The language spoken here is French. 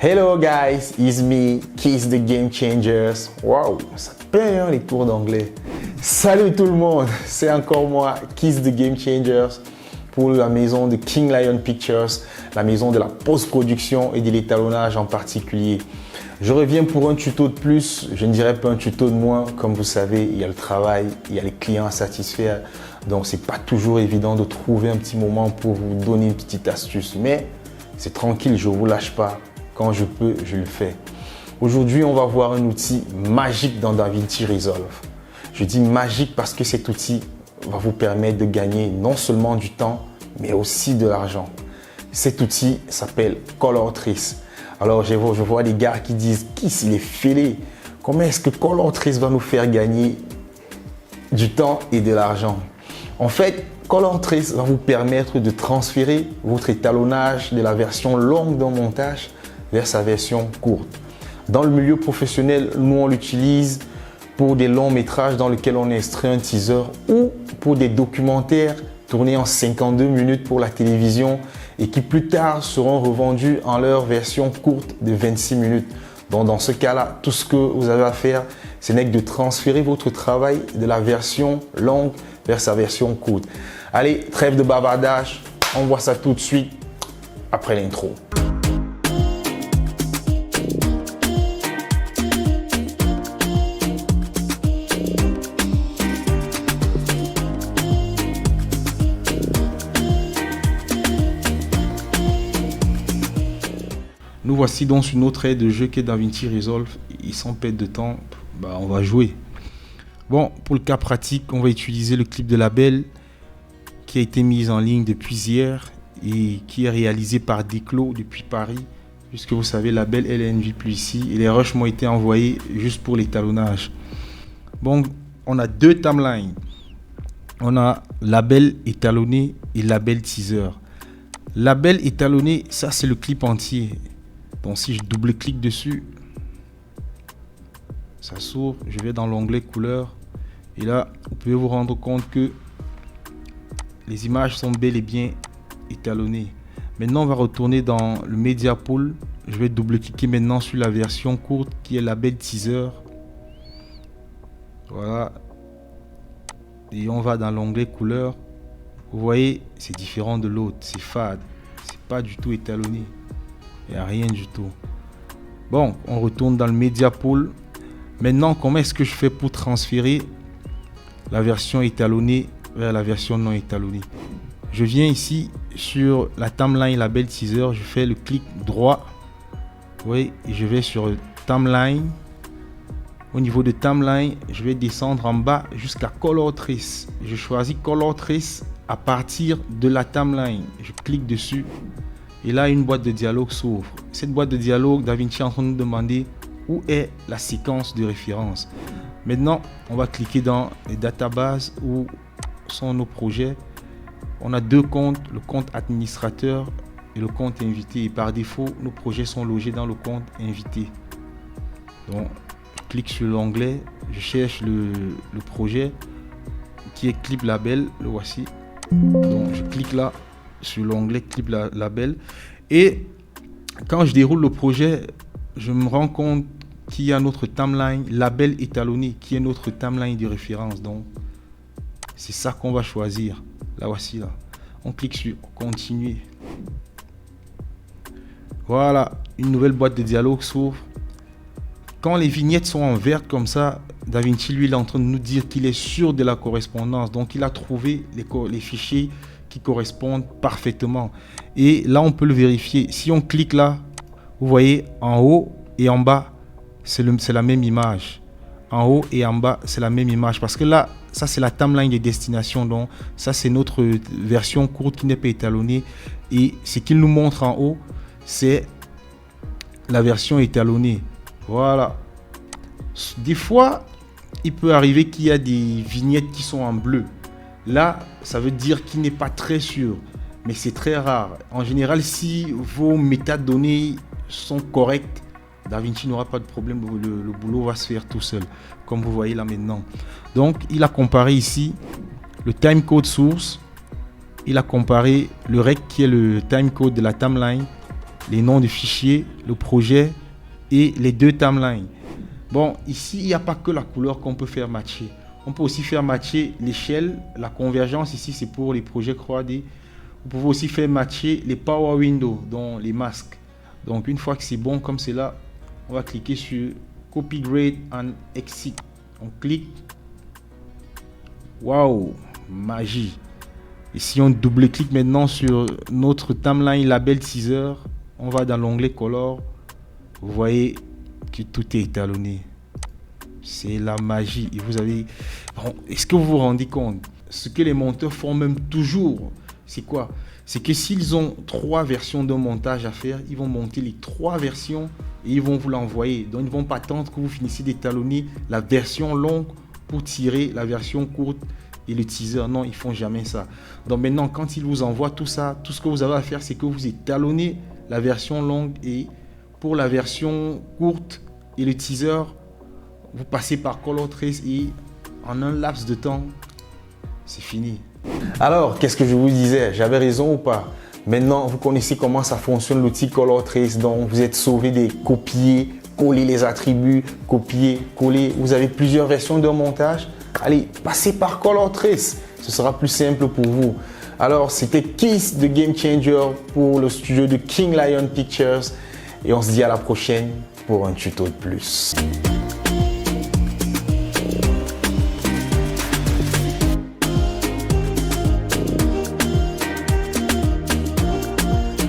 Hello guys, it's me, Kiss the Game Changers. Waouh, ça paye hein, les cours d'anglais. Salut tout le monde, c'est encore moi, Kiss the Game Changers, pour la maison de King Lion Pictures, la maison de la post-production et de l'étalonnage en particulier. Je reviens pour un tuto de plus, je ne dirais pas un tuto de moins. Comme vous savez, il y a le travail, il y a les clients à satisfaire. Donc, ce n'est pas toujours évident de trouver un petit moment pour vous donner une petite astuce. Mais c'est tranquille, je ne vous lâche pas. Quand je peux, je le fais. Aujourd'hui, on va voir un outil magique dans DaVinci Resolve. Je dis magique parce que cet outil va vous permettre de gagner non seulement du temps, mais aussi de l'argent. Cet outil s'appelle Color Trace. Alors, je vois des gars qui disent « Kiss, il est fêlé. Comment est-ce que Color Trace va nous faire gagner du temps et de l'argent ?» En fait, Color Trace va vous permettre de transférer votre étalonnage de la version longue d'un montage vers sa version courte. Dans le milieu professionnel, nous on l'utilise pour des longs métrages dans lesquels on extrait un teaser ou pour des documentaires tournés en 52 minutes pour la télévision et qui plus tard seront revendus en leur version courte de 26 minutes. Donc dans ce cas-là, tout ce que vous avez à faire, ce n'est que de transférer votre travail de la version longue vers sa version courte. Allez, trêve de bavardage, on voit ça tout de suite après l'intro. Nous voici donc sur notre aide de jeu qui est DaVinci Resolve. Et sans perdre de temps, on va jouer. Bon, pour le cas pratique, on va utiliser le clip de label qui a été mis en ligne depuis hier et qui est réalisé par Declo depuis Paris. Puisque vous savez, label LNV plus ici et les rushs m'ont été envoyés juste pour l'étalonnage. Bon, on a deux timelines. On a label étalonné et label teaser. Label étalonné, ça c'est le clip entier. Donc si je double-clique dessus, ça s'ouvre, je vais dans l'onglet couleur et là vous pouvez vous rendre compte que les images sont bel et bien étalonnées. Maintenant on va retourner dans le Media Pool, je vais double-cliquer maintenant sur la version courte qui est label teaser. Voilà, et on va dans l'onglet couleur. Vous voyez, c'est différent de l'autre, c'est fade, c'est pas du tout étalonné. Il n'y a rien du tout. Bon, on retourne dans le Media Pool. Maintenant, comment est-ce que je fais pour transférer la version étalonnée vers la version non étalonnée? Je viens ici sur la timeline label teaser. Je fais le clic droit. Oui, et je vais sur timeline. Au niveau de timeline, je vais descendre en bas jusqu'à Color Trace. Je choisis Color Trace à partir de la timeline. Je clique dessus. Et là, une boîte de dialogue s'ouvre. Cette boîte de dialogue, DaVinci est en train de nous demander où est la séquence de référence. Maintenant, on va cliquer dans les databases où sont nos projets. On a deux comptes, le compte administrateur et le compte invité. Et par défaut, nos projets sont logés dans le compte invité. Donc, je clique sur l'onglet, je cherche le projet qui est Clip Label. Le voici. Donc, je clique là sur l'onglet Clip Label et quand je déroule le projet, je me rends compte qu'il y a notre timeline label étalonné qui est notre timeline de référence. Donc c'est ça qu'on va choisir. Là voici là. On clique sur continuer. Voilà, une nouvelle boîte de dialogue s'ouvre. Quand les vignettes sont en vert comme ça, DaVinci lui il est en train de nous dire qu'il est sûr de la correspondance. Donc il a trouvé les fichiers qui correspondent parfaitement. Et là, on peut le vérifier. Si on clique là, vous voyez, en haut et en bas, c'est la même image. En haut et en bas, c'est la même image. Parce que là, ça, c'est la timeline des destinations. Donc, ça, c'est notre version courte qui n'est pas étalonnée. Et ce qu'il nous montre en haut, c'est la version étalonnée. Voilà. Des fois, il peut arriver qu'il y a des vignettes qui sont en bleu. Là, ça veut dire qu'il n'est pas très sûr, mais c'est très rare. En général, si vos métadonnées sont correctes, DaVinci n'aura pas de problème, le boulot va se faire tout seul, comme vous voyez là maintenant. Donc, il a comparé ici le timecode source, il a comparé le rec qui est le timecode de la timeline les noms de fichiers, le projet et les deux timelines. Bon, ici, il n'y a pas que la couleur qu'on peut faire matcher. On peut aussi faire matcher l'échelle, la convergence. Ici, c'est pour les projets 3D. Vous pouvez aussi faire matcher les Power Windows, dont les masques. Donc, une fois que c'est bon comme c'est là, on va cliquer sur Copy Grade and Exit. On clique. Waouh, magie. Et si on double-clique maintenant sur notre timeline label teaser, on va dans l'onglet Color. Vous voyez que tout est étalonné. C'est la magie. Et vous avez... Bon, est-ce que vous vous rendez compte? Ce que les monteurs font même toujours, c'est quoi? C'est que s'ils ont 3 versions de montage à faire, ils vont monter les 3 versions et ils vont vous l'envoyer. Donc, ils ne vont pas attendre que vous finissiez d'étalonner la version longue pour tirer la version courte et le teaser. Non, ils font jamais ça. Donc maintenant, quand ils vous envoient tout ça, tout ce que vous avez à faire, c'est que vous étalonnez la version longue et pour la version courte et le teaser, vous passez par Color Trace et en un laps de temps, c'est fini. Alors, qu'est-ce que je vous disais? J'avais raison ou pas? Maintenant, vous connaissez comment ça fonctionne l'outil Color Trace. Donc, vous êtes sauvé des copier, coller les attributs, copier, coller. Vous avez plusieurs versions de montage. Allez, passez par Color Trace. Ce sera plus simple pour vous. Alors, c'était Keith de Game Changer pour le studio de King Lion Pictures. Et on se dit à la prochaine pour un tuto de plus.